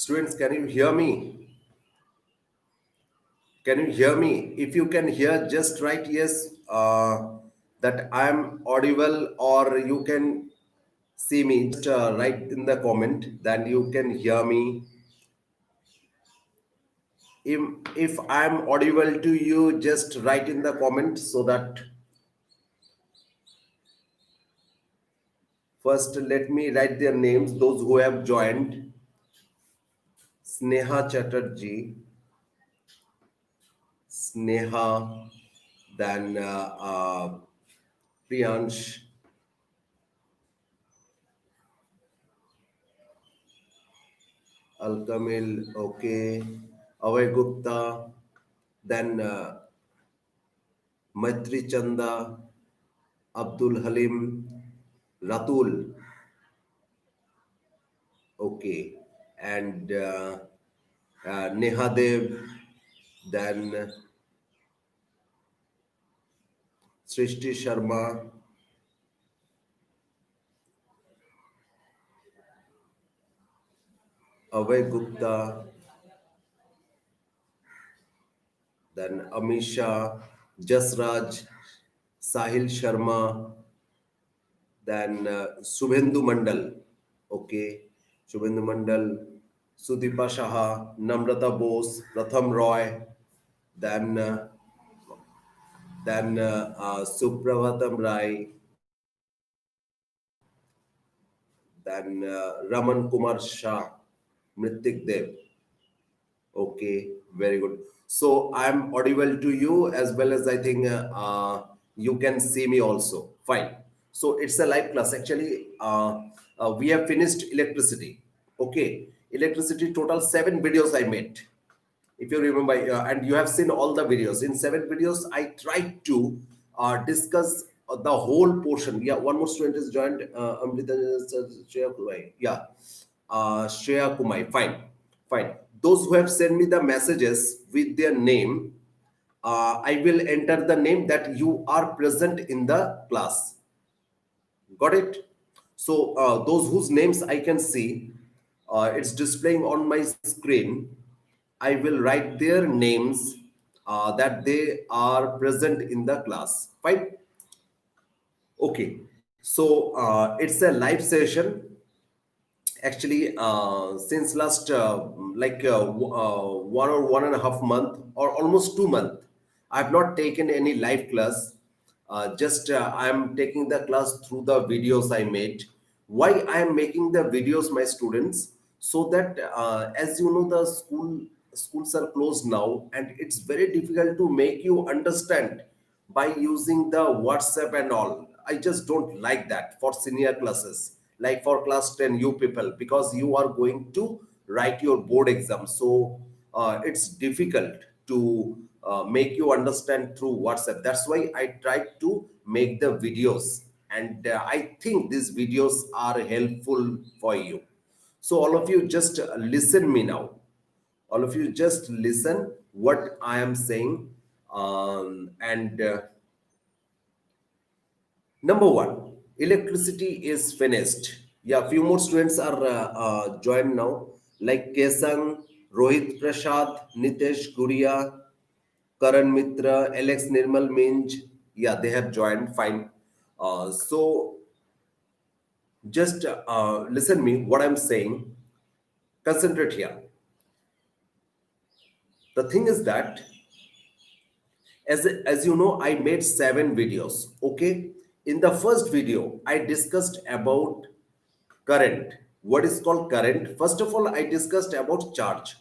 Students, can you hear me? Can you hear me? If you can hear, just write yes, that I'm audible, or you can see me. Just write in the comment that you can hear me. If, if I'm audible to you, just write in the comment so that first let me write their names, those who have joined. Sneha Chatterjee, Sneha, then Priyansh, Alkamil, okay, Avay Gupta, then Maitri Chanda, Abdul Halim, Ratul, okay, and Neha Dev, then Srishti Sharma, Avay Gupta, then Amisha, Jasraj, Sahil Sharma, then Subhendu Mandal, okay, Subhendu Mandal, Sudipa Shaha, Namrata Bose, Pratham Roy, then Supravatam Rai, then Raman Kumar Shah, Mritik Dev. Okay, very good. So I'm audible to you as well as I think you can see me also. Fine. So it's a live class. Actually, we have finished electricity. Okay, electricity total 7 videos I made. If you remember, and you have seen all the videos. In 7 videos, I tried to discuss the whole portion. Yeah, one more student is joined. Amrita Shreya Kumai. Yeah, Shreya Kumai. Fine, fine. Those who have sent me the messages with their name, I will enter the name that you are present in the class. Got it? So those whose names I can see, it's displaying on my screen. I will write their names that they are present in the class. Fine. Okay. So it's a live session. Actually, since last 1 or 1.5 month or almost 2 months, I have not taken any live class. Just I am taking the class through the videos I made. Why I am making the videos, my students, so that as you know, the schools are closed now, and it's very difficult to make you understand by using the WhatsApp and all. I just don't like that for senior classes, like for class 10, you people, because you are going to write your board exam. So it's difficult to make you understand through WhatsApp. That's why I tried to make the videos. And I think these videos are helpful for you. So all of you just listen me now. All of you just listen what I am saying. And Number one, electricity is finished. Yeah, few more students are joined now, like Kesang, Rohit Prasad, Nitesh Guria, Karan Mitra, Alex Nirmal Minj. Yeah, they have joined. Fine. So just listen me what I'm saying. Concentrate here. The thing is that as you know, I made 7 videos. Okay, in the first video I discussed about current. What is called current? First of all, I discussed about charge.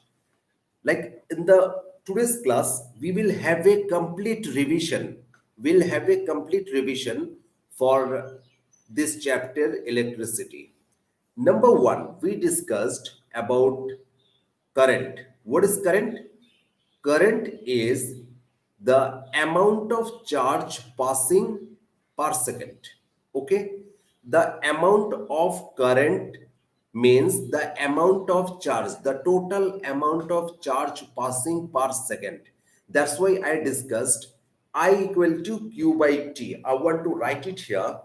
Like in the today's class, we will have a complete revision. We'll have a complete revision for this chapter, electricity. Number one, we discussed about current. What is current? Current is the amount of charge passing per second. Okay, the amount of current means the amount of charge, the total amount of charge passing per second. That's why I discussed I equal to Q by T. I want to write it here.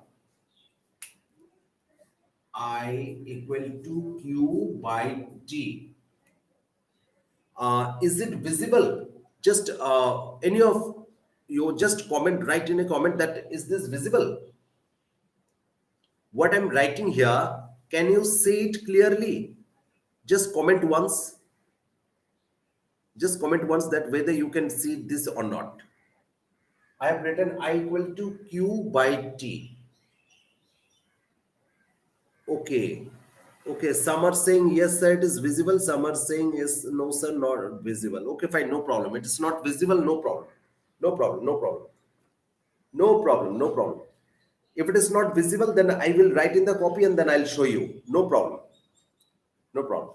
I equal to Q by T. Is it visible? Just any of you just comment, write in a comment that is this visible? What I'm writing here, can you see it clearly? Just comment once. Just comment once that whether you can see this or not. I have written I equal to Q by T. Okay. Okay. Some are saying yes, sir, it is visible. Some are saying yes, no, sir, not visible. Okay, fine, no problem. It is not visible, no problem. No problem, no problem. No problem, no problem. If it is not visible, then I will write in the copy and then I'll show you. No problem. No problem.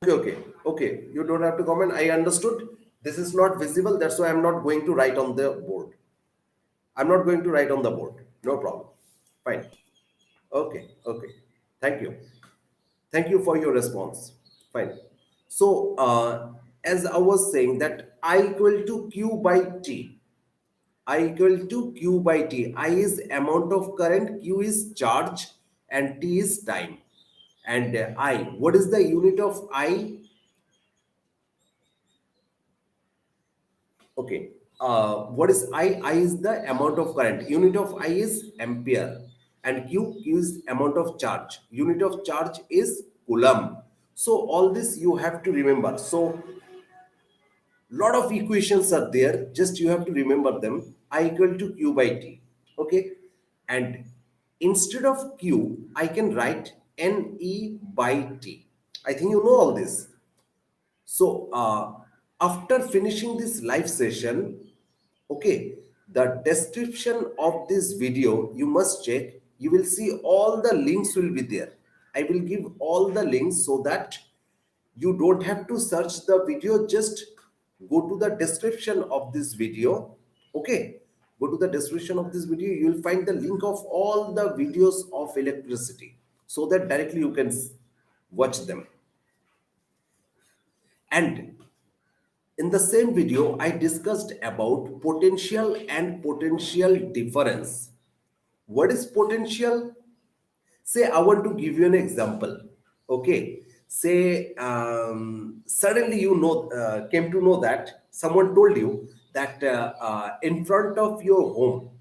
Okay, okay, okay. You don't have to comment. I understood. This is not visible. That's why I'm not going to write on the board. I'm not going to write on the board. No problem. Fine. Okay, okay. Thank you. Thank you for your response. Fine. So, as I was saying that I equal to Q by T. I equal to Q by T. I is amount of current, Q is charge, and T is time. And I, what is the unit of I? Okay. What is I? I is the amount of current. Unit of I is ampere. And Q is amount of charge. Unit of charge is coulomb. So all this you have to remember. So lot of equations are there. Just you have to remember them. I equal to Q by T. Okay. And instead of Q, I can write NE by T. I think you know all this. So after finishing this live session, okay, the description of this video, you must check. You will see all the links will be there. I will give all the links so that you don't have to search the video. Just go to the description of this video. Okay, go to the description of this video. You will find the link of all the videos of electricity so that directly you can watch them. And in the same video, I discussed about potential and potential difference. What is potential? Say, I want to give you an example. Okay. Say, suddenly you know, came to know that someone told you that in front of your home,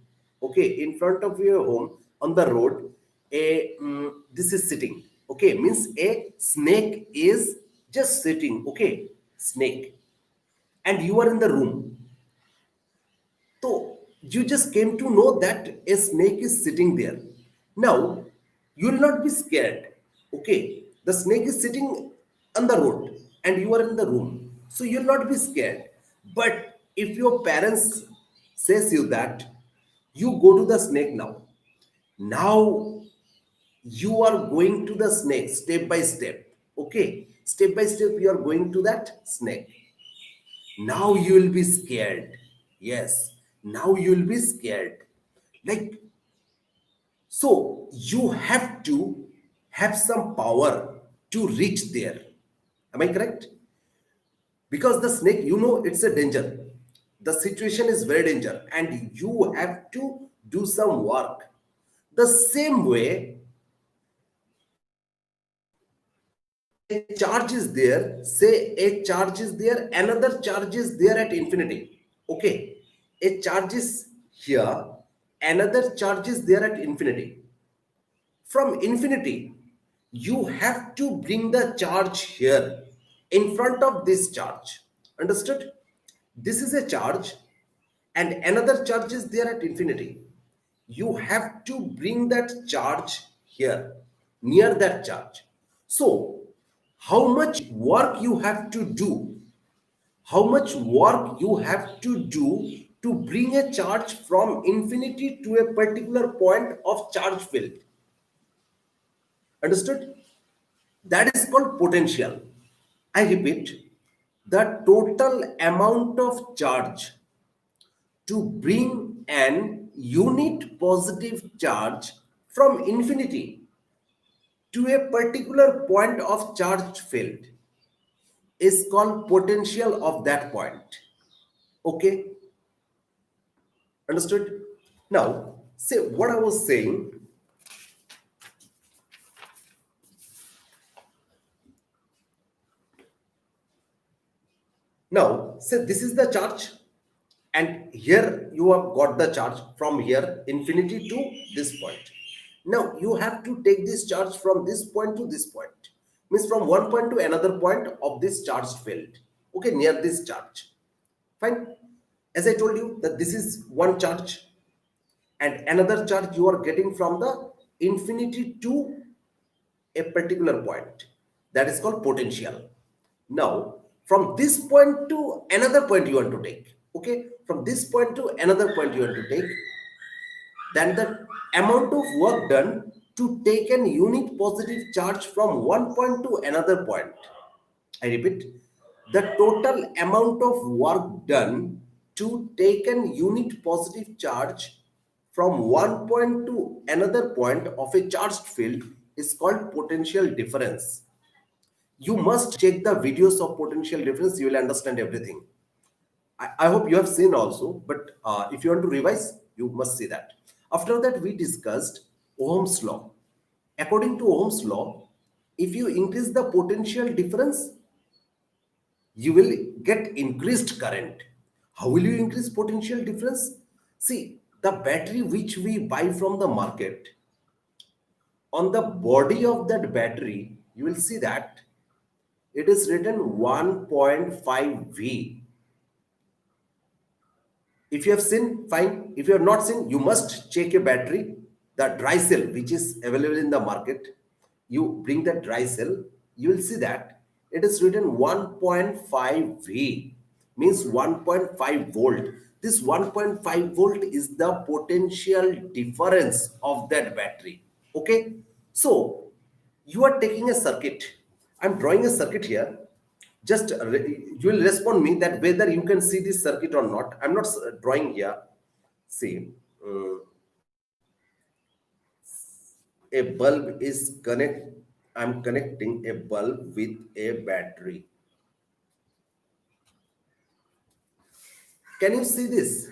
okay, in front of your home on the road, this is sitting. Okay, means a snake is just sitting. Okay, snake, and you are in the room. So you just came to know that a snake is sitting there. Now you will not be scared. Okay, the snake is sitting on the road and you are in the room. So you will not be scared. But if your parents says you that you go to the snake now. Now you are going to the snake step by step. Okay, step by step you are going to that snake. Now you will be scared. Yes, now you will be scared. Like, so you have to have some power to reach there. Am I correct? Because the snake, you know, it's a danger. The situation is very danger, and you have to do some work. The same way, a charge is there, say a charge is there, another charge is there at infinity. Okay, a charge is here, another charge is there at infinity. From infinity, you have to bring the charge here in front of this charge. Understood? This is a charge, and another charge is there at infinity. You have to bring that charge here near that charge. So how much work you have to do, how much work you have to do to bring a charge from infinity to a particular point of charge field. Understood? That is called potential. I repeat, the total amount of charge to bring an unit positive charge from infinity to a particular point of charge field is called potential of that point. Okay, understood? Now, say what I was saying. Now, say this is the charge, and here you have got the charge from here infinity to this point. Now you have to take this charge from this point to this point, means from one point to another point of this charged field. Okay, near this charge. Fine. As I told you that this is one charge, and another charge you are getting from the infinity to a particular point. That is called potential. Now, from this point to another point you want to take. Okay, from this point to another point you want to take, then the amount of work done to take an unit positive charge from one point to another point. I repeat, the total amount of work done to take an unit positive charge from one point to another point of a charged field is called potential difference. You must check the videos of potential difference, you will understand everything. I hope you have seen also, but if you want to revise, you must see that. After that, we discussed Ohm's law. According to Ohm's law, if you increase the potential difference, you will get increased current. How will you increase potential difference? See, the battery which we buy from the market, on the body of that battery, you will see that it is written 1.5 V. If you have seen, fine. If you have not seen, you must check a battery, the dry cell which is available in the market. You bring that dry cell, you will see that it is written 1.5 V, means 1.5 volt. This 1.5 volt is the potential difference of that battery. Okay, so you are taking a circuit. I'm drawing a circuit here. Just you will respond me that whether you can see this circuit or not. I'm not drawing here. See, a bulb is connect. I'm connecting a bulb with a battery. Can you see this?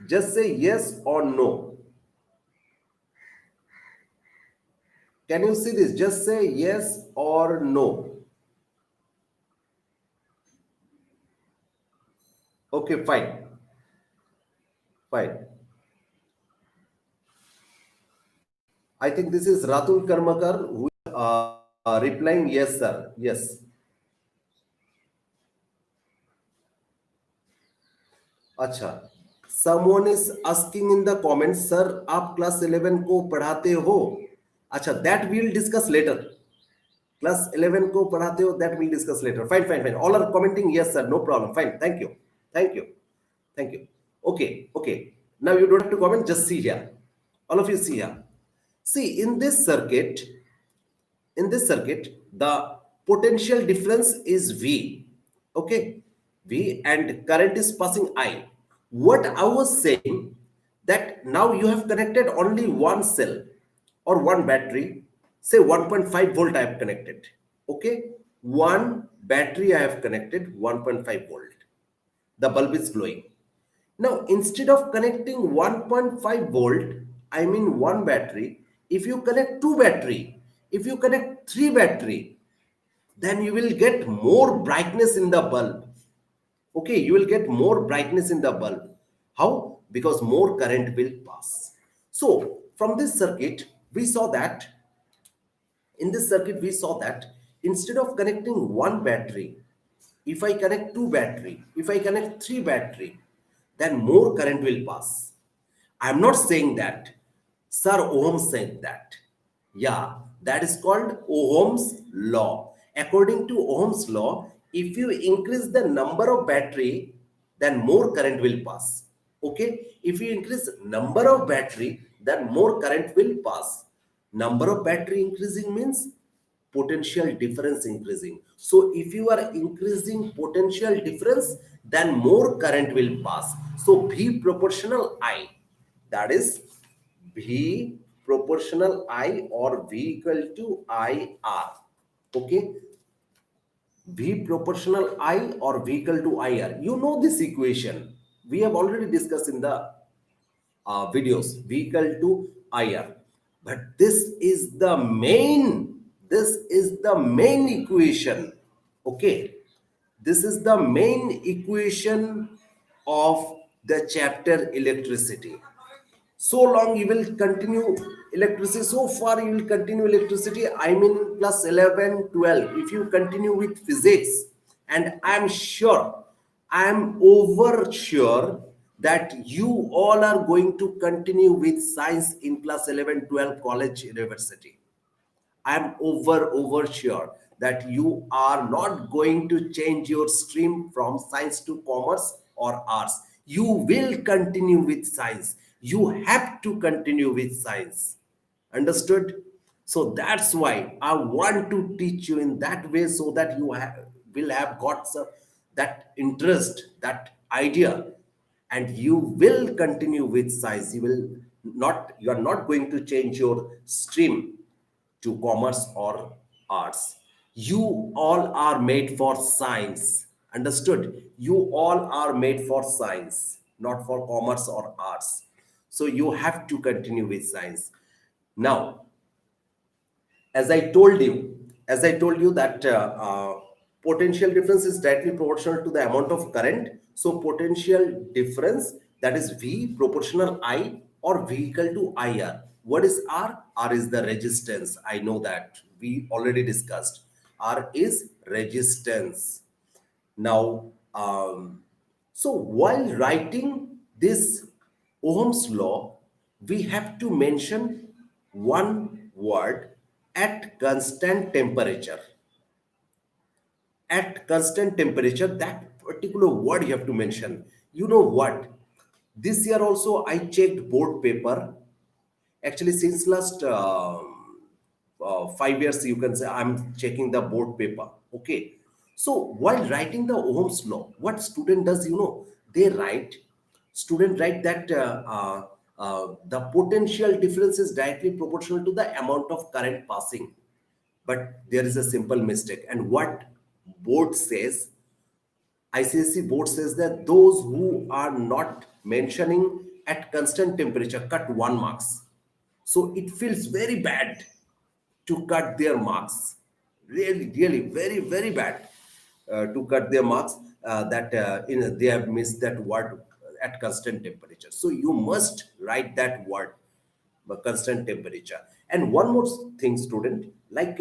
Just say yes or no. Can you see this? Just say yes or no. Okay, fine. Fine. I think this is Ratul Karmakar who is replying yes, sir. Yes. अच्छा. Someone is asking in the comments, sir, आप class 11 को पढ़ाते हो? अच्छा, that we'll discuss later. Class 11 को पढ़ाते हो? That we'll discuss later. Fine, fine, fine. All are commenting yes, sir. No problem. Fine. Thank you. Thank you. Thank you. Okay, okay. Now you don't have to comment. Just see here. All of you see here. See, in this circuit, the potential difference is V. Okay, V, and current is passing I. What I was saying, that now you have connected only one cell or one battery, say 1.5 volt I have connected. Okay, one battery I have connected 1.5 volt. The bulb is glowing. Now, instead of connecting 1.5 volt, I mean one battery, if you connect two battery, if you connect three battery, then you will get more brightness in the bulb. Okay, you will get more brightness in the bulb. How? Because more current will pass. So, from this circuit, we saw that, instead of connecting one battery, if I connect two battery, if I connect three battery, then more current will pass. I'm not saying that. Sir Ohm said that. Yeah, that is called Ohm's law. According to Ohm's law, if you increase the number of battery, then more current will pass. Okay, if you increase number of battery, then more current will pass. Number of battery increasing means potential difference increasing. So if you are increasing potential difference, then more current will pass. So V proportional I, that is V proportional I, or V equal to IR. Okay, V proportional I or V equal to IR. You know this equation. We have already discussed in the videos, V equal to IR. But this is the main this is the main equation. Okay, this is the main equation of the chapter electricity. So long you will continue electricity, so far you will continue electricity. I mean plus 11, 12. If you continue with physics, and I'm sure, I'm over sure that you all are going to continue with science in plus 11, 12 college university. I'm over sure that you are not going to change your stream from science to commerce or arts. You will continue with science. You have to continue with science. Understood? So that's why I want to teach you in that way, so that you will have got that interest, that idea, and you will continue with science. You are not going to change your stream to commerce or arts. You all are made for science. Understood? You all are made for science, not for commerce or arts. So you have to continue with science. Now, as I told you that potential difference is directly proportional to the amount of current. So potential difference, that is V proportional I, or V equal to IR. What is R? R is the resistance. I know that we already discussed. R is resistance. Now, so while writing this Ohm's law, we have to mention one word: at constant temperature. At constant temperature, that particular word you have to mention. You know what? This year also I checked board paper. Actually, since last 5 years, you can say I'm checking the board paper. Okay. So while writing the Ohm's law, what student does, they student write that the potential difference is directly proportional to the amount of current passing. But there is a simple mistake. And what board says, ICSE board says that those who are not mentioning at constant temperature cut 1 marks. So it feels very bad to cut their marks. Really, really, very, very bad to cut their marks, that they have missed that word at constant temperature. So you must write that word, constant temperature. And one more thing, student, like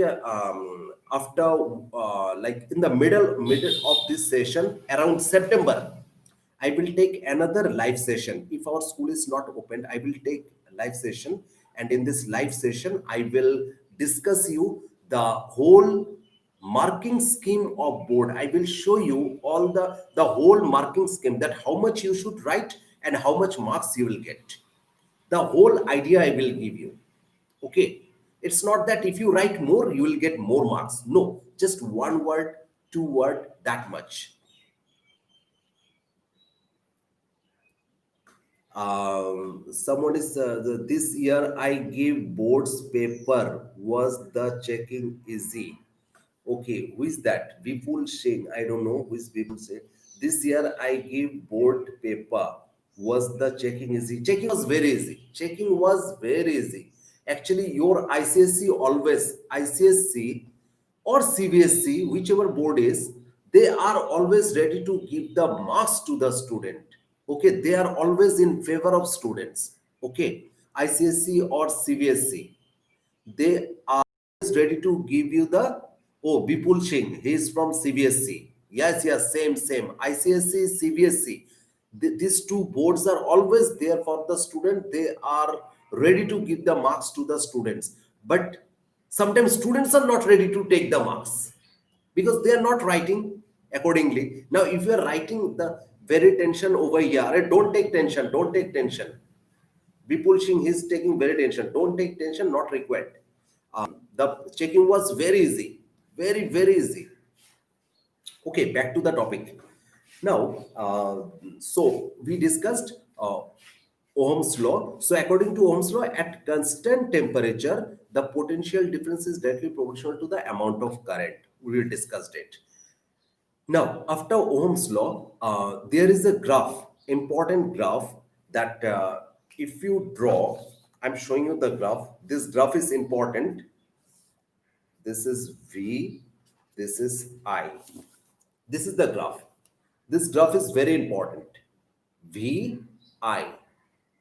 after like in the middle of this session, around September, I will take another live session. If our school is not opened, I will take a live session. And in this live session, I will discuss you the whole marking scheme of board. I will show you all the whole marking scheme, that how much you should write and how much marks you will get. The whole idea I will give you. Okay. It's not that if you write more, you will get more marks. No, just one word, two word, that much. Someone is this year I gave boards paper. Was the checking easy? Okay, who is that? Vipul Singh. I don't know who is Vipul Singh. This year I gave board paper. Was the checking easy? Checking was very easy. Checking was very easy. Actually, your ICSC always, ICSC or CBSC, whichever board is, they are always ready to give the marks to the student. Okay, they are always in favor of students. Okay, ICSC or CBSC, they are ready to give you the, oh, Bipul Singh, he is from CBSC. Yes, yes, same. ICSC, CBSC. These two boards are always there for the student. They are ready to give the marks to the students. But sometimes students are not ready to take the marks because they are not writing accordingly. Now, if you are writing the very tension over here, don't take tension, don't take tension. Vipul Singh is taking very tension. Don't take tension, not required. The checking was very easy, very, very easy. Okay, back to the topic. Now, so we discussed Ohm's law. So according to Ohm's law, at constant temperature, the potential difference is directly proportional to the amount of current. We discussed it. Now, after Ohm's law, there is a graph, important graph, that if you draw, I'm showing you the graph. This graph is important. this is V, this is I. This is the graph. This graph is very important. V, I.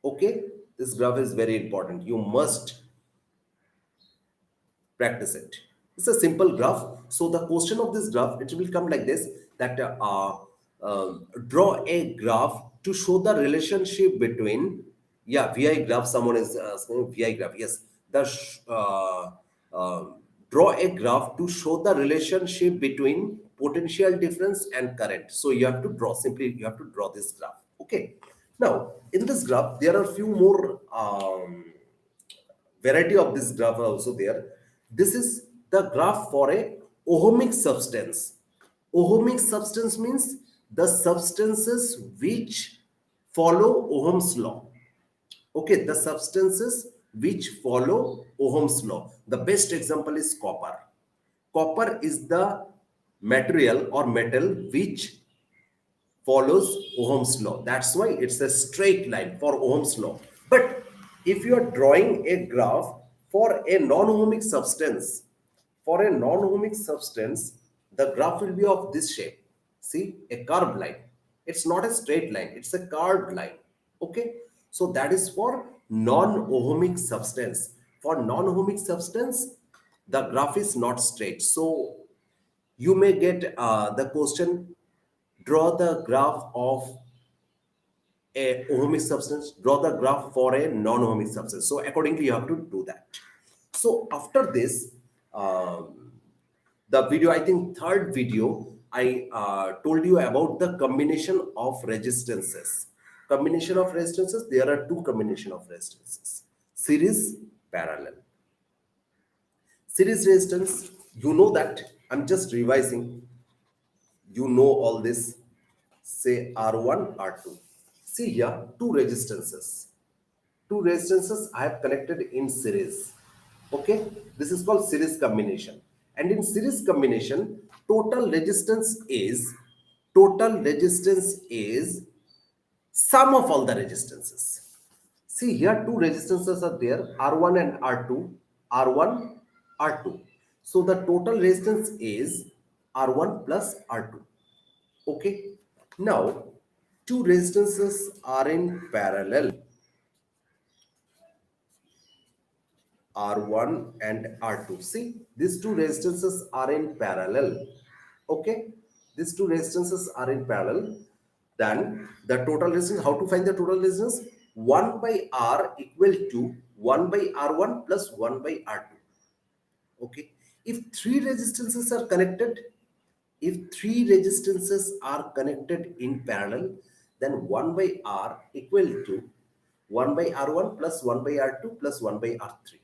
Okay? This graph is very important. You must practice it. It's a simple graph. So the question of this graph, it will come like this, that draw a graph to show the relationship between, yeah, VI graph, someone is saying VI graph, yes. The uh, Draw a graph to show the relationship between potential difference and current. So you have to draw, simply you have to draw this graph. Okay. Now, in this graph, there are few more variety of this graph are also there. This is the graph for a ohmic substance. Ohmic substance means the substances which follow Ohm's law. Okay, the substances which follow Ohm's law. The best example is copper. Copper is the material or metal which follows Ohm's law. That's why it's a straight line for Ohm's law. But if you are drawing a graph for a non-ohmic substance, the graph will be of this shape. See, a curved line. It's not a straight line, it's a curved line. Okay, so that is for non-ohmic substance. For non-ohmic substance, the graph is not straight. So you may get the question, draw the graph of a ohmic substance, draw the graph for a non-ohmic substance. So accordingly, you have to do that. So after this, the video, I think third video, I told you about the combination of resistances. Combination of resistances, there are two combination of resistances: series, parallel. Series resistance, you know that. I'm just revising. You know all this. Say R1, R2. See here, two resistances. Two resistances I have connected in series. Okay, this is called series combination. And in series combination, total resistance is sum of all the resistances. See here, two resistances are there, R1 and R2, R1, R2. So the total resistance is R1 plus R2. Okay. Now, two resistances are in parallel, R1 and R2. See, these two resistances are in parallel. Okay. These two resistances are in parallel. Then the total resistance, how to find the total resistance? 1 by R equal to 1 by R1 plus 1 by R2. Okay. If three resistances are connected, in parallel, then 1 by R equal to 1 by R1 plus 1 by R2 plus 1 by R3.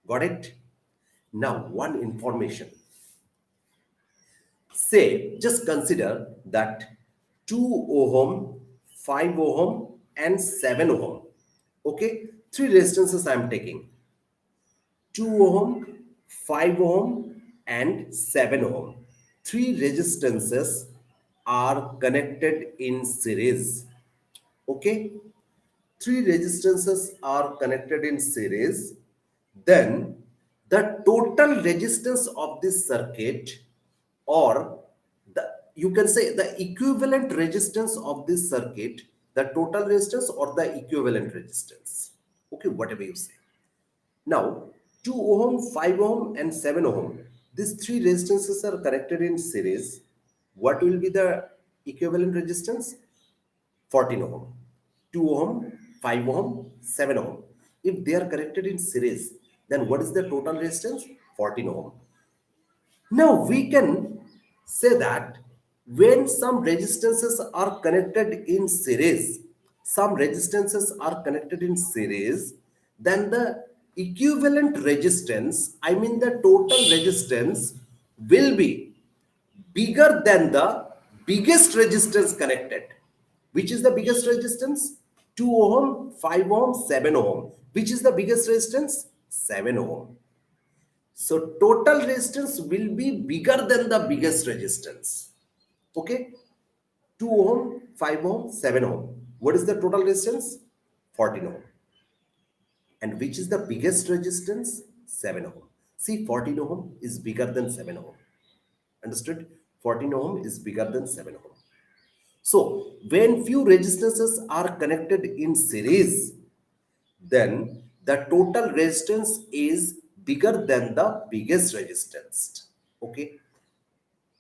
Got it? Now, one information. Say, just consider that 2 ohm, 5 ohm, and 7 ohm. Okay, three resistances I am taking: 2 ohm, 5 ohm, and 7 ohm. Three resistances are connected in series. Okay, three resistances are connected in series. Then the total resistance of this circuit, or the, you can say the equivalent resistance of this circuit, the total resistance or the equivalent resistance. Okay, whatever you say. Now, 2 ohm, 5 ohm, and 7 ohm, these three resistances are connected in series. What will be the equivalent resistance? 14 ohm. 2 ohm, 5 ohm, 7 ohm. If they are connected in series, then what is the total resistance? 14 ohm. Now we can say that when some resistances are connected in series, then the equivalent resistance, I mean the total resistance, will be bigger than the biggest resistance connected. Which is the biggest resistance? 2 ohm, 5 ohm, 7 ohm. Which is the biggest resistance? 7 ohm. So total resistance will be bigger than the biggest resistance. Okay? 2 ohm, 5 ohm, 7 ohm. What is the total resistance? 14 ohm. And which is the biggest resistance? 7 ohm. See, 14 ohm is bigger than 7 ohm. Understood? 14 ohm is bigger than 7 ohm. So, when few resistances are connected in series, then the total resistance is bigger than the biggest resistance. Okay.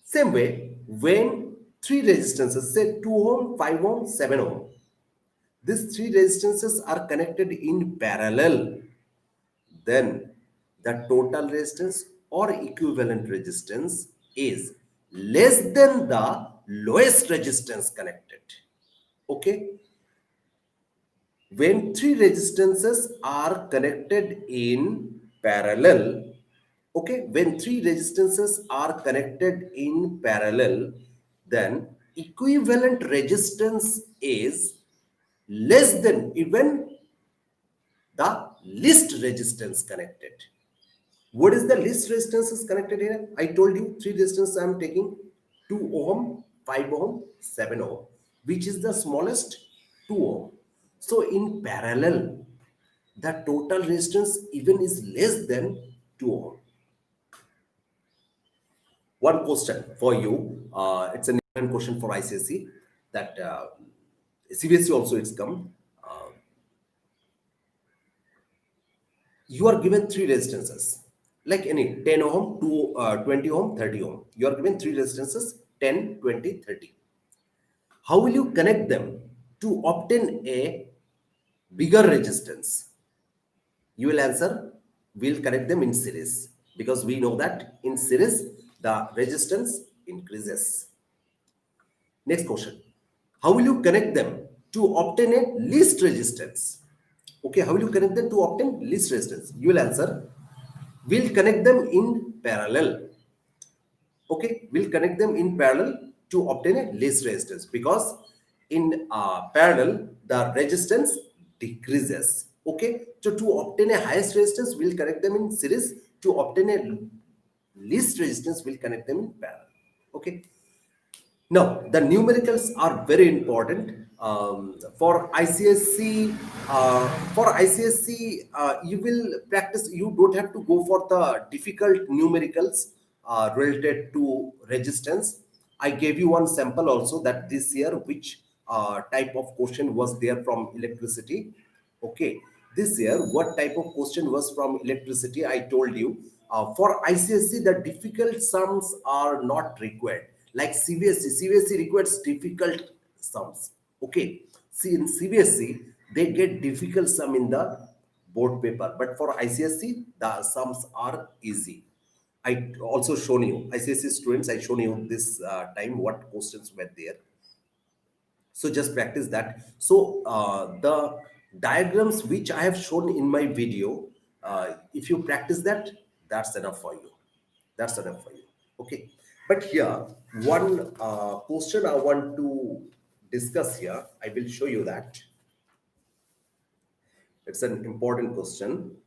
Same way, when three resistances, say 2 ohm, 5 ohm, 7 ohm, these three resistances are connected in parallel, then the total resistance or equivalent resistance is less than the lowest resistance connected. Okay. When three resistances are connected in parallel, okay, when three resistances are connected in parallel, then equivalent resistance is less than even the least resistance connected. What is the least resistance is connected here? I told you three resistance I am taking 2 ohm, 5 ohm, 7 ohm, which is the smallest 2 ohm. So in parallel, the total resistance even is less than 2 ohm. One question for you, it's an important question for ICSE that CBSE also it's come. Uh, you are given three resistances like any 10 ohm to 20 ohm 30 ohm. You are given three resistances 10, 20, 30. How will you connect them to obtain a bigger resistance? You will answer, we'll connect them in series, because we know that in series the resistance increases. Next question, how will you connect them to obtain a least resistance? Okay, how will you connect them to obtain least resistance? You will answer, we'll connect them in parallel. Okay, we'll connect them in parallel to obtain a least resistance, because in parallel the resistance decreases. Okay, so to obtain a highest resistance we'll connect them in series, to obtain a least resistance we'll connect them in parallel. Okay, now, the numericals are very important for ICSC. You will practice. You don't have to go for the difficult numericals related to resistance. I gave you one sample also that this year, which type of question was there from electricity. Okay, this year, what type of question was from electricity? I told you. For ICSC, the difficult sums are not required. Like CBSE requires difficult sums. Okay, see in CBSE, they get difficult sum in the board paper, but for ICSC, the sums are easy. I also shown you, ICSC students, I shown you this time what questions were there. So just practice that. So the diagrams which I have shown in my video, if you practice that, that's enough for you. That's enough for you. Okay. But here, one question I want to discuss here, I will show you that. It's an important question.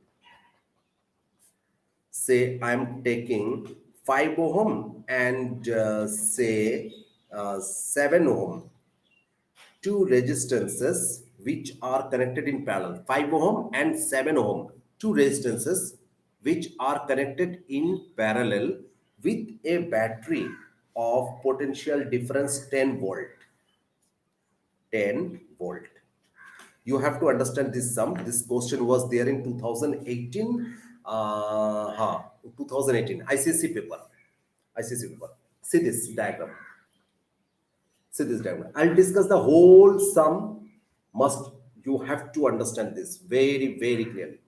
Say I'm taking 5 ohm and say 7 ohm, two resistances which are connected in parallel, 5 ohm and 7 ohm, two resistances which are connected in parallel with a battery of potential difference 10 volt. 10 volt. You have to understand this sum. This question was there in 2018. 2018 ICC paper. ICC paper. See this diagram. See this diagram. I'll discuss the whole sum. Must you have to understand this very, very clearly.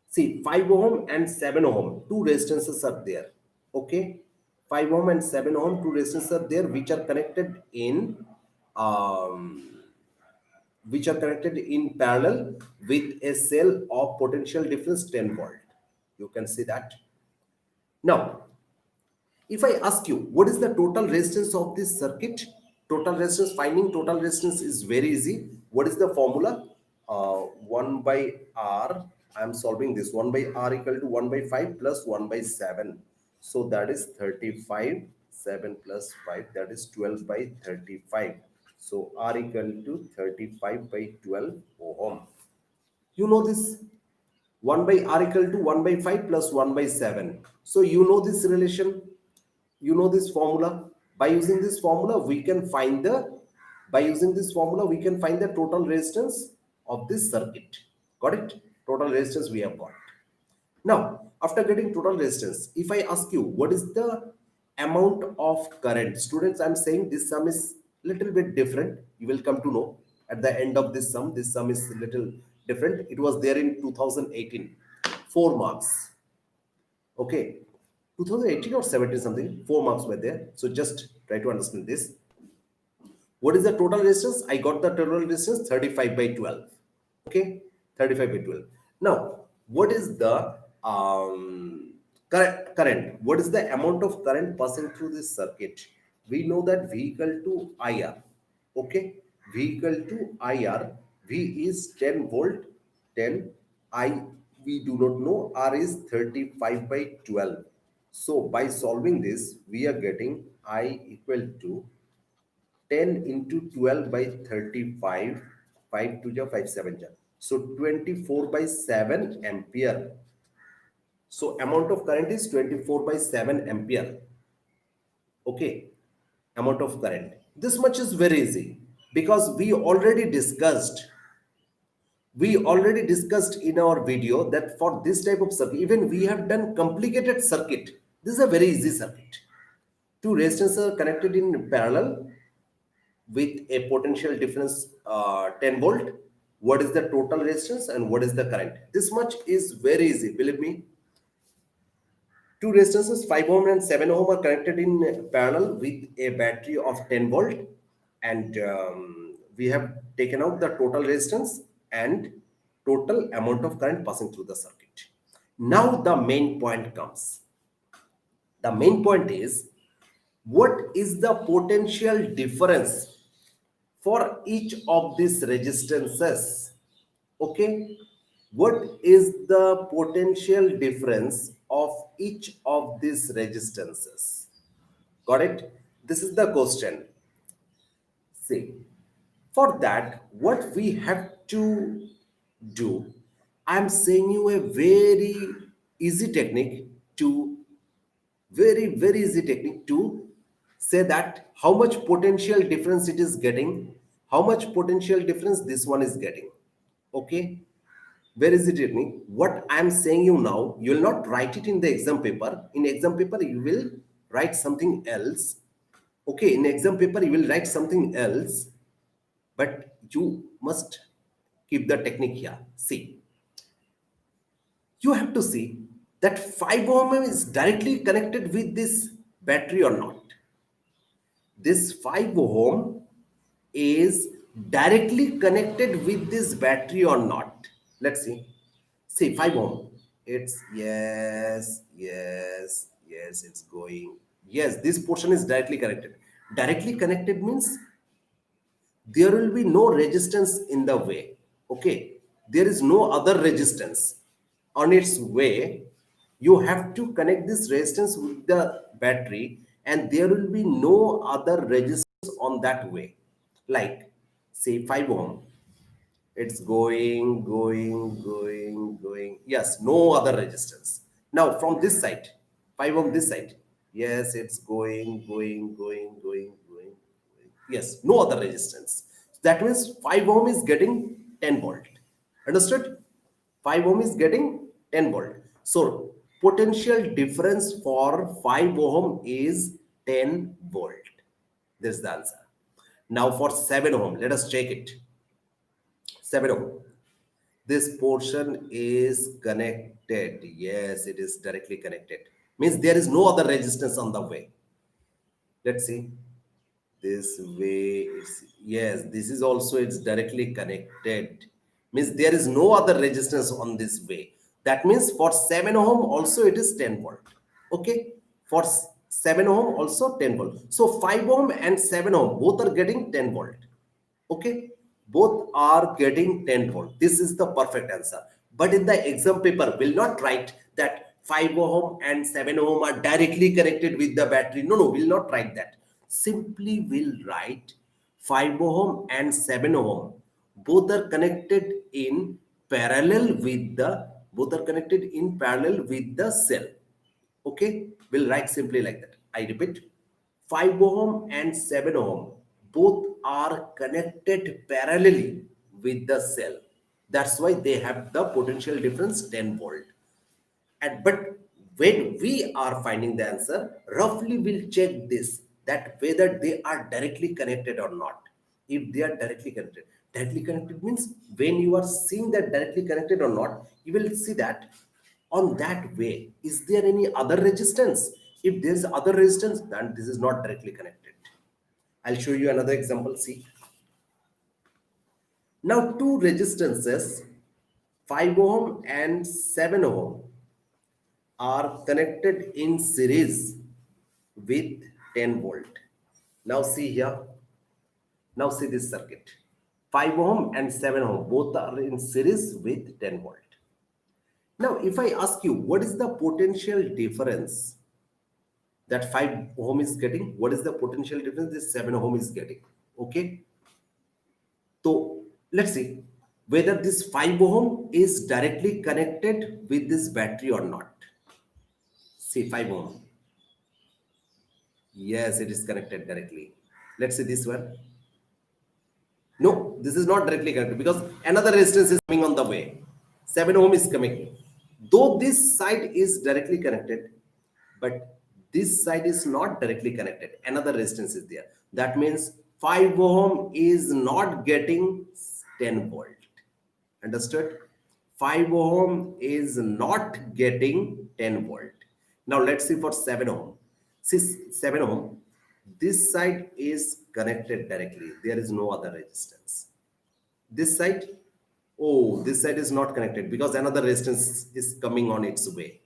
See, 5 ohm and 7 ohm, two resistances are there. Okay, 5 ohm and 7 ohm, two resistances are there, um, which are connected in parallel with a cell of potential difference 10 volt. You can see that. Now, if I ask you, what is the total resistance of this circuit? Total resistance, finding total resistance is very easy. What is the formula? 1 by R, I am solving this. 1 by R equal to 1 by 5 plus 1 by 7. So that is 35, 7 plus 5, that is 12 by 35. So R equal to 35 by 12 ohm. You know this? 1 by R equal to 1 by 5 plus 1 by 7. So you know this relation, you know this formula. By using this formula, we can find the total resistance of this circuit. Got it? Total resistance we have got. Now, after getting total resistance, if I ask you what is the amount of current, students, I'm saying this sum is little bit different. You will come to know at the end of this sum. This sum is little different. It was there in 2018, 4 marks. Okay, 2018 or 17 something, 4 marks were there. So just try to understand this. What is the total resistance? I got the total resistance 35 by 12. Okay, 35 by 12. Now, what is the current? What is the amount of current passing through this circuit? We know that V equal to IR. Okay, V equal to IR. V is 10 volt, 10. I, we do not know. R is 35 by 12. So by solving this, we are getting I equal to 10 into 12 by 35, 5 to the 5 7 ja. So 24 by 7 ampere. So amount of current is 24 by 7 ampere. Okay, amount of current. This much is very easy because we already discussed in our video that for this type of circuit, even we have done complicated circuit. This is a very easy circuit. Two resistors are connected in parallel with a potential difference 10 volt. What is the total resistance and what is the current? This much is very easy, believe me. Two resistances 5 ohm and 7 ohm are connected in parallel with a battery of 10 volt, and we have taken out the total resistance and total amount of current passing through the circuit. Now the main point comes. The main point is, what is the potential difference for each of these resistances? Okay, what is the potential difference of each of these resistances? Got it? This is the question. See, for that, what we have to do, I'm saying you a very easy technique to very easy technique to say that how much potential difference it is getting, how much potential difference this one is getting. Okay, where is the technique? What I'm saying you now, you will not write it in the exam paper. In exam paper you will write something else. Okay, in exam paper you will write something else, but you must keep the technique here. See, you have to see that 5 ohm is directly connected with this battery or not. This 5 ohm is directly connected with this battery or not. Let's see. See, 5 ohm. It's yes, it's going. Yes, this portion is directly connected. Directly connected means there will be no resistance in the way. Okay, there is no other resistance on its way. You have to connect this resistance with the battery, and there will be no other resistance on that way. Like, say, 5 ohm, it's going. Yes, no other resistance. Now from this side, 5 ohm this side, yes, it's going. Yes, no other resistance. That means 5 ohm is getting 10 volt. Understood? 5 ohm is getting 10 volt. So potential difference for 5 ohm is 10 volt. This is the answer. Now for 7 ohm, let us check it. 7 ohm. This portion is connected. Yes, it is directly connected. Means there is no other resistance on the way. Let's see. This way, yes, this is also, it's directly connected. Means there is no other resistance on this way. That means for 7 ohm also it is 10 volt. Okay, for 7 ohm also 10 volt. So 5 ohm and 7 ohm both are getting 10 volt. Okay, both are getting 10 volt. This is the perfect answer. But in the exam paper, will not write that 5 ohm and 7 ohm are directly connected with the battery. No, will not write that. Simply will write 5 ohm and 7 ohm both are connected in parallel with the Both are connected in parallel with the cell. Okay, we'll write simply like that. I repeat, 5 ohm and 7 ohm both are connected parallelly with the cell. That's why they have the potential difference 10 volt. And but when we are finding the answer, roughly we'll check this, that whether they are directly connected or not. If they are directly connected means when you are seeing that directly connected or not, you will see that on that way, is there any other resistance? If there's other resistance, then this is not directly connected. I'll show you another example. See, now two resistances, 5 ohm and 7 ohm, are connected in series with 10 volt. Now see here. Now see this circuit. 5 ohm and 7 ohm both are in series with 10 volt. Now if I ask you what is the potential difference that 5 ohm is getting, what is the potential difference this 7 ohm is getting? Okay. So let's see whether this 5 ohm is directly connected with this battery or not. See 5 ohm. Yes, it is connected directly. Let's see this one. No, this is not directly connected because another resistance is coming on the way. 7 ohm is coming. Though this side is directly connected, but this side is not directly connected. Another resistance is there. That means 5 ohm is not getting 10 volt. Understood? 5 ohm is not getting 10 volt. Now let's see for 7 ohm. See 7 ohm, this side is connected directly. There is no other resistance. This side, oh, this side is not connected because another resistance is coming on its way.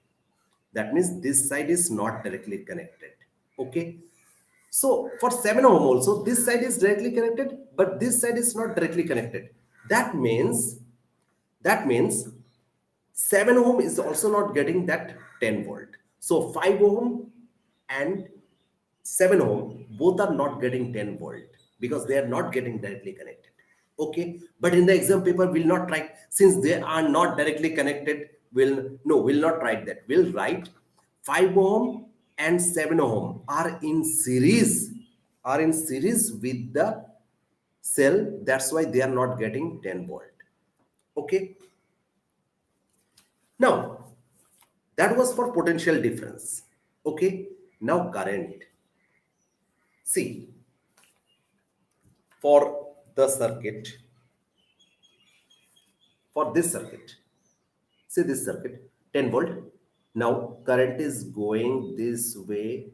That means this side is not directly connected. Okay. So for 7 ohm also, this side is directly connected, but this side is not directly connected. That means 7 ohm is also not getting that 10 volt. So 5 ohm and 7 ohm both are not getting 10 volt because they are not getting directly connected. Okay, but in the exam paper we'll not write, since they are not directly connected, we'll not write that. We'll write 5 ohm and 7 ohm are in series with the cell. That's why they are not getting 10 volt. Okay, now that was for potential difference. Okay, now current. See, for the circuit, for this circuit, see this circuit, 10 volt. Now current is going this way.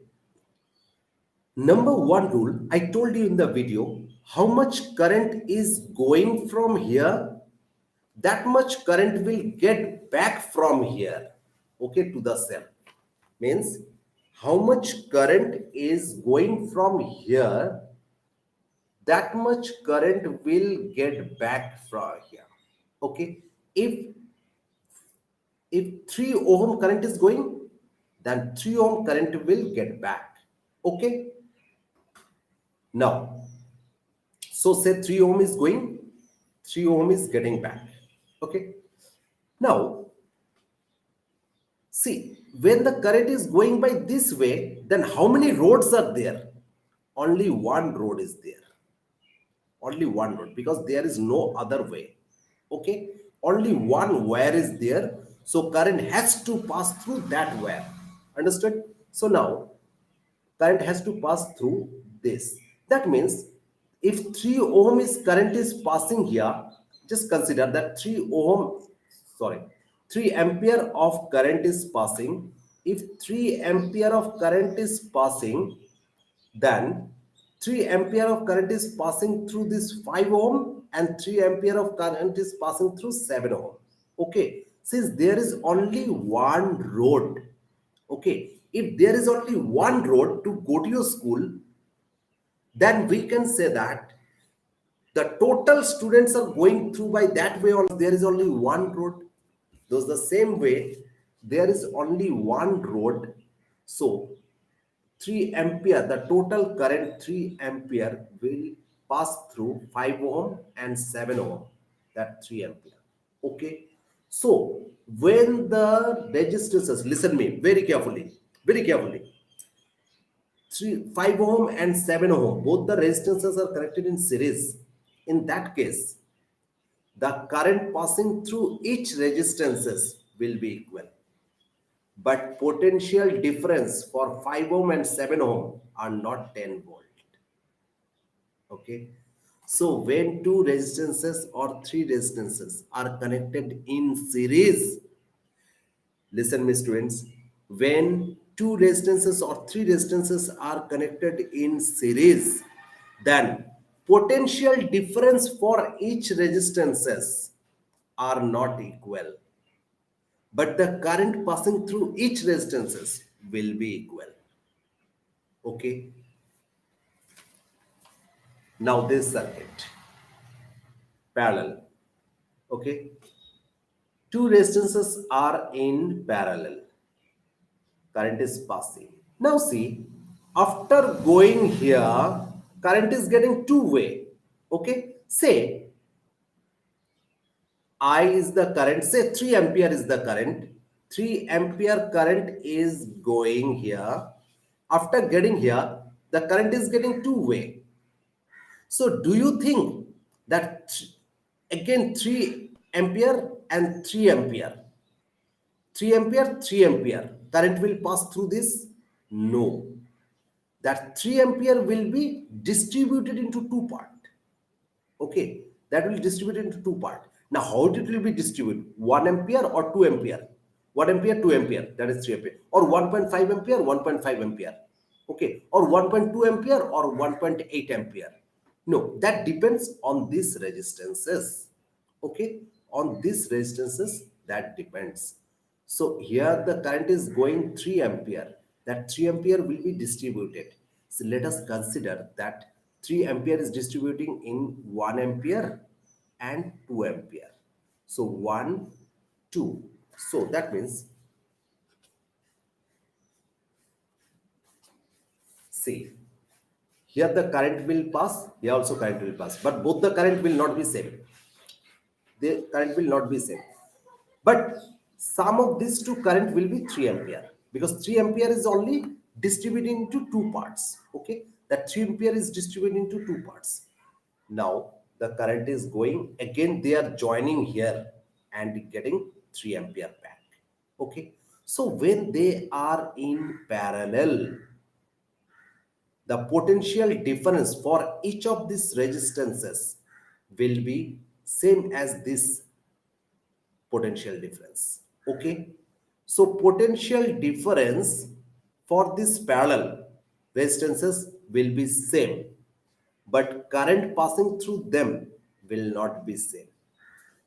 Number one rule, I told you in the video, how much current is going from here, that much current will get back from here, okay, to the cell. Means how much current is going from here, that much current will get back from here. Okay, if 3 ohm current is going, then 3 ohm current will get back. Okay, now so say 3 ohm is going, 3 ohm is getting back. Okay, now see, when the current is going by this way, then how many roads are there? Only one road is there. Only one road, because there is no other way. Okay, only one wire is there, so current has to pass through that wire. Understood? So now current has to pass through this. That means if 3 ohm is current is passing here, just consider that 3 ohm, sorry, 3 ampere of current is passing. If 3 ampere of current is passing, then 3 ampere of current is passing through this 5 ohm and 3 ampere of current is passing through 7 ohm. Okay, since there is only one road, okay, if there is only one road to go to your school, then we can say that the total students are going through by that way, or there is only one road. Thus the same way, there is only one road, so 3 ampere, the total current 3 ampere will pass through 5 ohm and 7 ohm, that 3 ampere. Okay, so when the resistances, listen me very carefully, 5 ohm and 7 ohm, both the resistances are connected in series. In that case, the current passing through each resistances will be equal. But potential difference for 5 ohm and 7 ohm are not 10 volt. Okay. So when two resistances or three resistances are connected in series, listen me students, when two resistances or three resistances are connected in series, then potential difference for each resistances are not equal, but the current passing through each resistances will be equal. Okay. Now this circuit parallel. Okay. Two resistances are in parallel. Current is passing. Now see, after going here, current is getting two-way. Okay. Say I is the current. Say 3 ampere is the current. 3 ampere current is going here. After getting here, the current is getting two-way. So do you think that again 3 ampere and 3 ampere, 3 ampere, 3 ampere current will pass through this? No. That 3 ampere will be distributed into two part. Okay, that will distribute into two part. Now how it will be distributed? 1 ampere or 2 ampere? 1 ampere, 2 ampere, that is 3 ampere, or 1.5 ampere, 1.5 ampere. Okay, or 1.2 ampere or 1.8 ampere. No, that depends on these resistances. Okay, on these resistances that depends. So here the current is going 3 ampere. That 3 ampere will be distributed. So let us consider that 3 ampere is distributing in 1 ampere and 2 ampere. So 1, 2. So that means, see, here the current will pass, here also current will pass, but both the current will not be same. The current will not be same. But sum of these two current will be 3 ampere, because 3 ampere is only distributing into two parts. Okay, that 3 ampere is distributing into two parts. Now the current is going again, they are joining here and getting 3 ampere back. Okay, so when they are in parallel, the potential difference for each of these resistances will be same as this potential difference. Okay, so potential difference for this parallel resistances will be same, but current passing through them will not be same.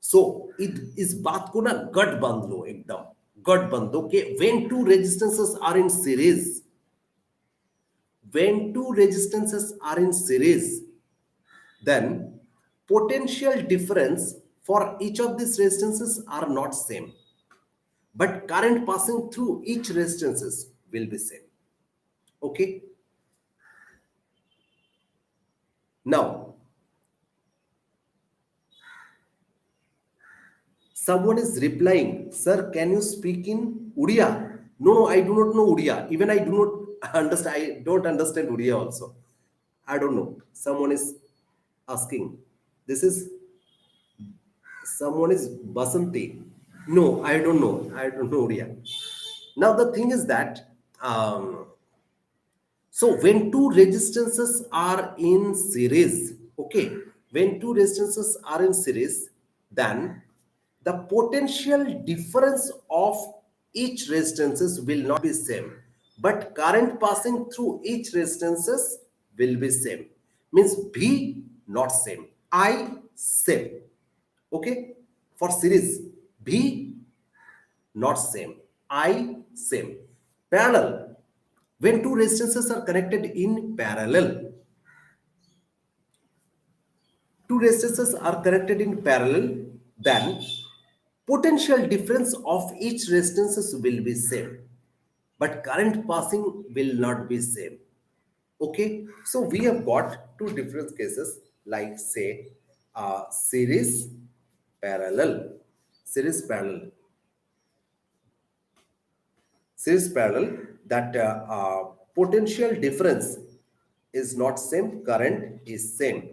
So इस बात को ना गट बांध लो, एकदम गट बांध दो कि when two resistances are in series, when two resistances are in series, then potential difference for each of these resistances are not same, but current passing through each resistances will be same. Okay, now someone is replying, sir, can you speak in Udia? No, no, I do not know Udia. Even I do not understand, I don't understand Udia also. I don't know, someone is asking. This is, someone is Basanti. No, I don't know, I don't know Udia. Now the thing is that, so when two resistances are in series, okay, when two resistances are in series, then the potential difference of each resistances will not be same, but current passing through each resistances will be same. Means B not same, I same. Okay, for series, B not same, I same. Parallel, when two resistances are connected in parallel, two resistances are connected in parallel, then potential difference of each resistances will be same, but current passing will not be same. Okay, so we have got two different cases, like say series, parallel, series, parallel. series parallel, that potential difference is not same, current is same.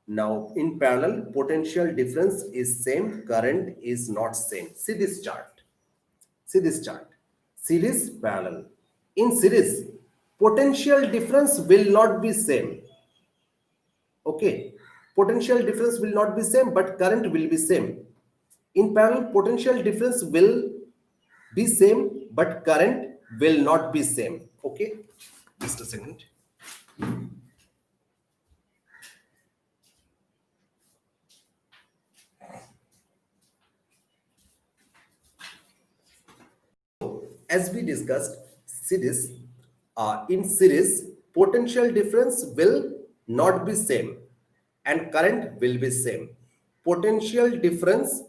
Now in parallel, potential difference is same, current is not same. See this chart. See this chart. Series parallel. In series, potential difference will not be same. Okay. Potential difference will not be same, but current will be same. In parallel, potential difference will be same, but current will not be same. Okay. Just a second. As we discussed, series, in series, potential difference will not be same and current will be same. Potential difference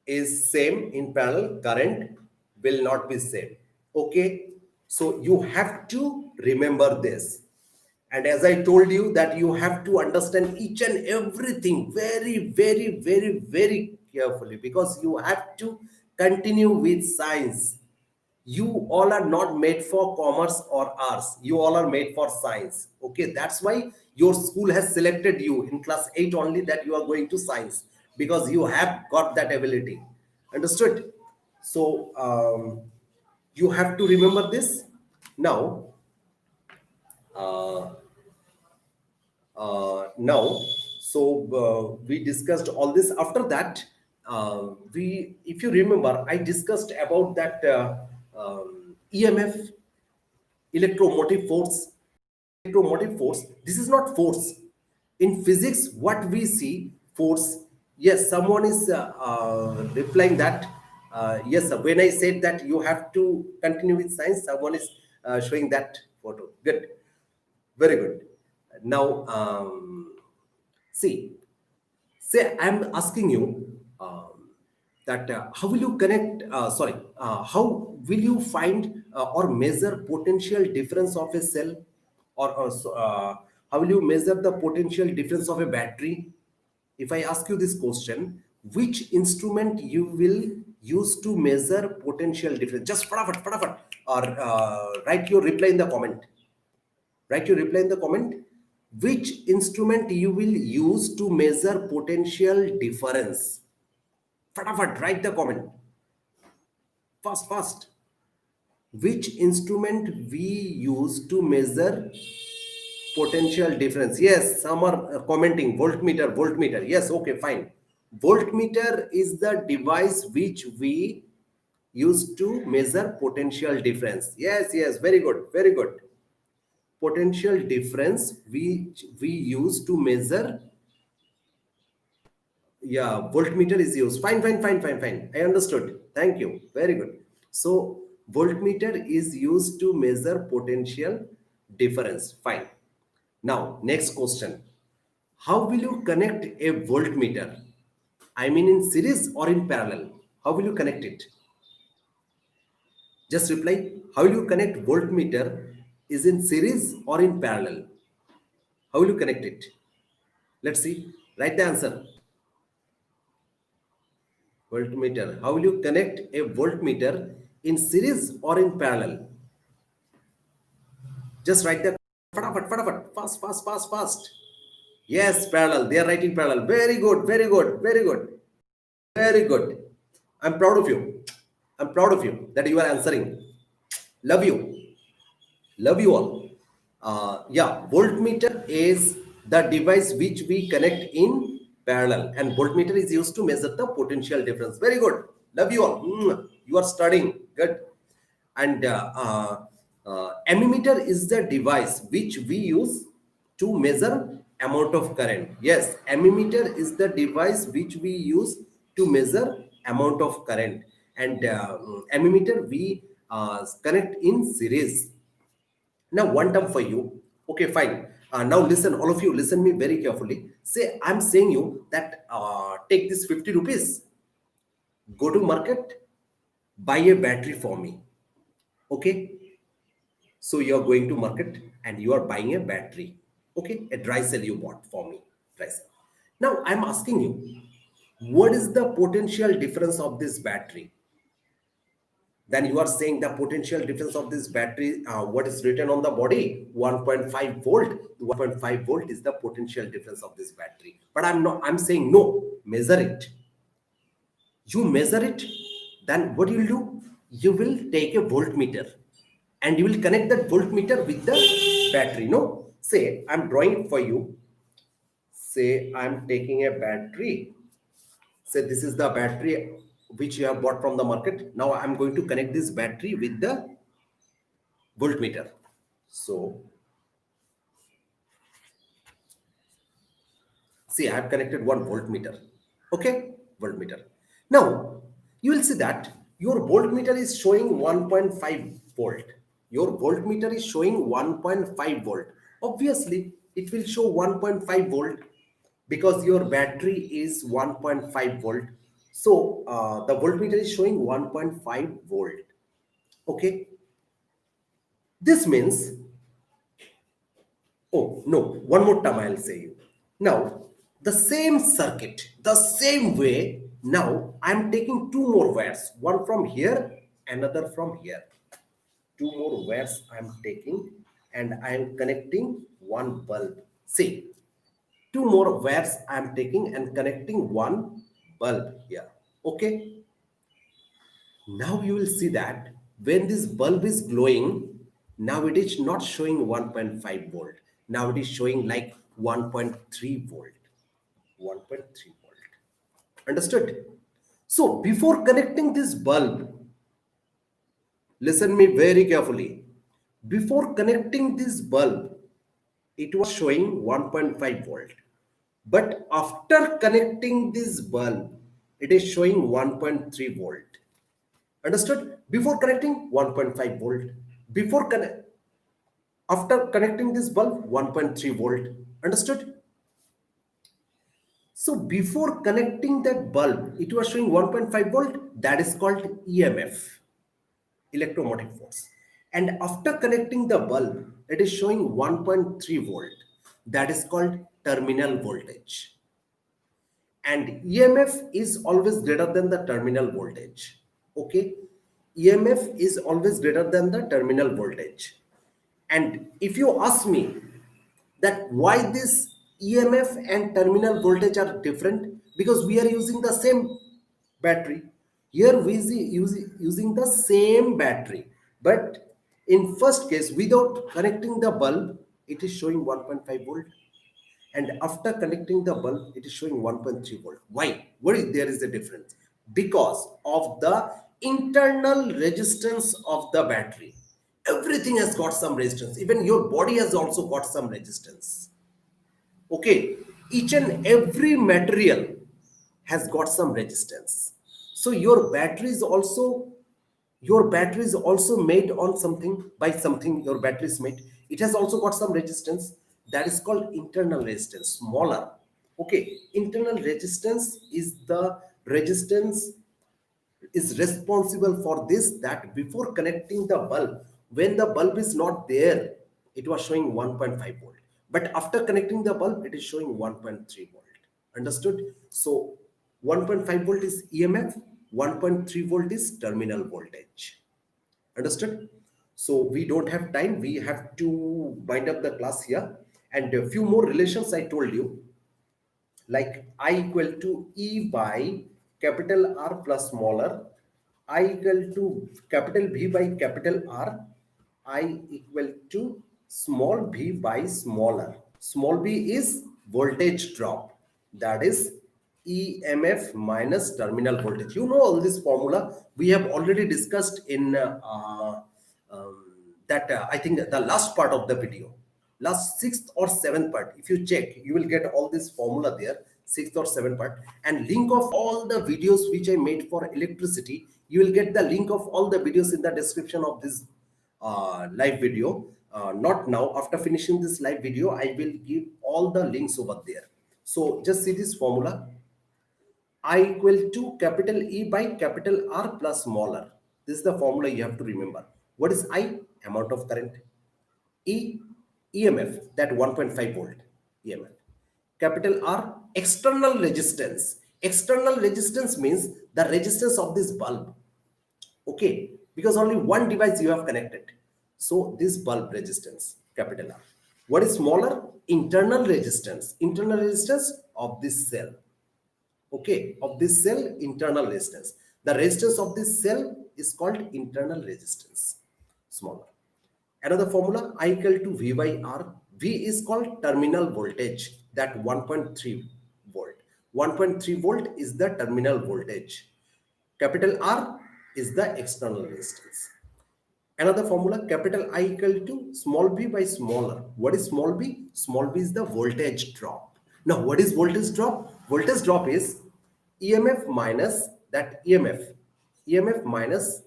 is same in parallel, current will not be same. Okay, so you have to remember this. And as I told you, that you have to understand each and everything very, very, very, very carefully, because you have to continue with science. You all are not made for commerce or arts, you all are made for science. Okay, that's why your school has selected you in class 8 only, that you are going to science, because you have got that ability. Understood? So you have to remember this. Now uh, now, so we discussed all this. After that, we if you remember, I discussed about that EMF, electromotive force. Electromotive force, this is not force. In physics, what we see, force. Yes, someone is replying that yes sir, when I said that you have to continue with science, someone is showing that photo. Good, very good. Now see, say I'm asking you that how will you connect how will you find or measure potential difference of a cell, or how will you measure the potential difference of a battery? If I ask you this question, which instrument you will use to measure potential difference? Just fatafat, or write your reply in the comment. Write your reply in the comment. Which instrument you will use to measure potential difference? Fatafat, write the comment. Fast, fast. Which instrument we use to measure potential difference? Yes, some are commenting voltmeter, voltmeter. Yes, okay, fine. Voltmeter is the device which we use to measure potential difference. Yes, yes, very good, very good. Potential difference we use to measure. Yeah, voltmeter is used. Fine, fine, fine, fine, fine. I understood. Thank you. Very good. So voltmeter is used to measure potential difference. Fine. Now, next question. How will you connect a voltmeter? I mean in series or in parallel? How will you connect it? Just reply. How will you connect voltmeter is in series or in parallel? How will you connect it? Let's see. Write the answer. Voltmeter. How will you connect a voltmeter in series or in parallel? Just write the fast, fast, fast, fast. Yes, parallel. They are writing parallel. Very good, very good, very good, very good. I'm proud of you. I'm proud of you that you are answering. Love you. Love you all. Yeah, voltmeter is the device which we connect in parallel, and voltmeter is used to measure the potential difference. Very good. Love you all. You are studying. Good. And ammeter is the device which we use to measure amount of current. Yes, ammeter is the device which we use to measure amount of current, and ammeter we connect in series. Now, one term for you. Okay, fine. Now, listen, all of you, listen me very carefully. Say, I'm saying you that take this 50 rupees, go to market, buy a battery for me. Okay. So you're going to market and you are buying a battery. Okay. A dry cell you bought for me. Dry cell. Now, I'm asking you, what is the potential difference of this battery? Then you are saying the potential difference of this battery, what is written on the body, 1.5 volt. 1.5 volt is the potential difference of this battery. But I'm saying no, measure it. You measure it, then what you will do? You will take a voltmeter and you will connect that voltmeter with the battery. No, say I'm drawing it for you. Say I'm taking a battery. Say this is the battery which you have bought from the market. Now I'm going to connect this battery with the voltmeter. So see, I have connected one voltmeter. Okay, voltmeter. Now you will see that your voltmeter is showing 1.5 volt. Your voltmeter is showing 1.5 volt. Obviously, it will show 1.5 volt because your battery is 1.5 volt. So the voltmeter is showing 1.5 volt. Okay, this means, oh, no, one more time I'll say you. Now, the same circuit, the same way, now I'm taking two more wires, one from here, another from here. Two more wires I'm taking and I'm connecting one bulb. See, two more wires I'm taking and connecting one bulb here. Okay. Now you will see that when this bulb is glowing, now it is not showing 1.5 volt. Now it is showing like 1.3 volt. 1.3 volt. Understood? So before connecting this bulb, listen me very carefully. Before connecting this bulb, it was showing 1.5 volt. But after connecting this bulb, it is showing 1.3 volt. Understood? Before connecting 1.5 volt. After connecting this bulb 1.3 volt. Understood? So before connecting that bulb, it was showing 1.5 volt. That is called EMF, electromotive force. And after connecting the bulb, it is showing 1.3 volt. That is called terminal voltage. And EMF is always greater than the terminal voltage. Okay, EMF is always greater than the terminal voltage. And if you ask me that why this EMF and terminal voltage are different, because we are using the same battery. Here we using the same battery, but in first case without connecting the bulb, it is showing 1.5 volt, and after connecting the bulb it is showing 1.3 volt. Why? There is a difference? Because of the internal resistance of the battery. Everything has got some resistance. Even your body has also got some resistance. Okay, each and every material has got some resistance. So your battery is also made on something, by something your battery is made. It has also got some resistance. That is called internal resistance, smaller. Okay, internal resistance is the resistance is responsible for this, that before connecting the bulb, when the bulb is not there, it was showing 1.5 volt, but after connecting the bulb it is showing 1.3 volt. Understood? So 1.5 volt is EMF, 1.3 volt is terminal voltage. Understood? So we don't have time, we have to wind up the class here. And a few more relations I told you, like I equal to E by capital R plus smaller, I equal to capital B by capital R, I equal to small b by smaller. Small b is voltage drop, that is EMF minus terminal voltage. You know all this formula, we have already discussed in that I think the last part of the video, last sixth or seventh part. If you check, you will get all this formula there, sixth or seventh part, and link of all the videos which I made for electricity. You will get the link of all the videos in the description of this live video. Not now, after finishing this live video, I will give all the links over there. So just see this formula. I equal to capital E by capital R plus smaller. This is the formula you have to remember. What is I? Amount of current. E, EMF, that 1.5 volt EMF. Capital R, external resistance. External resistance means the resistance of this bulb. Okay, because only one device you have connected. So this bulb resistance, capital R. What is smaller? Internal resistance of this cell. Okay, of this cell, internal resistance. The resistance of this cell is called internal resistance, smaller. Another formula, I equal to V by R. V is called terminal voltage, that 1.3 volt. 1.3 volt is the terminal voltage. Capital R is the external resistance. Another formula, capital I equal to small b by smaller. What is small b? Small b is the voltage drop. Now, what is voltage drop? Voltage drop is EMF minus that EMF minus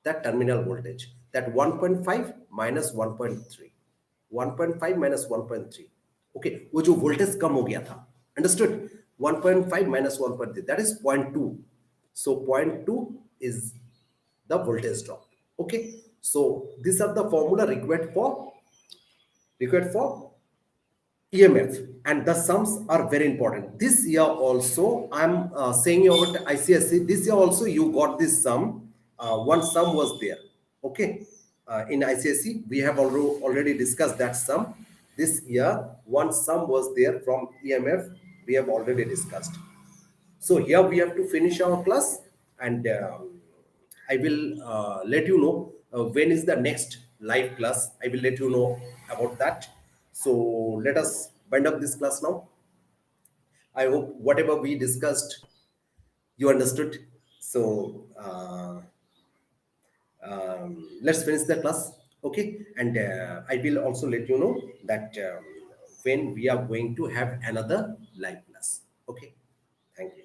that terminal voltage, that 1.5 minus 1.3, 1.5 minus 1.3. Okay, वो जो voltage कम हो गया था, understood? 1.5 minus 1.3, that is 0.2. So 0.2 is the voltage drop. Okay, so these are the formula required for EMF, and the sums are very important. This year also, I'm saying about ICSC. This year also, you got this sum. One sum was there. Okay, in ICSC, we have already discussed that sum. This year, one sum was there from EMF. We have already discussed. So here we have to finish our class, and I will let you know when is the next live class. I will let you know about that. So let us bind up this class now. I hope whatever we discussed, you understood. So let's finish the class. Okay, and I will also let you know that when we are going to have another live class. Okay, thank you.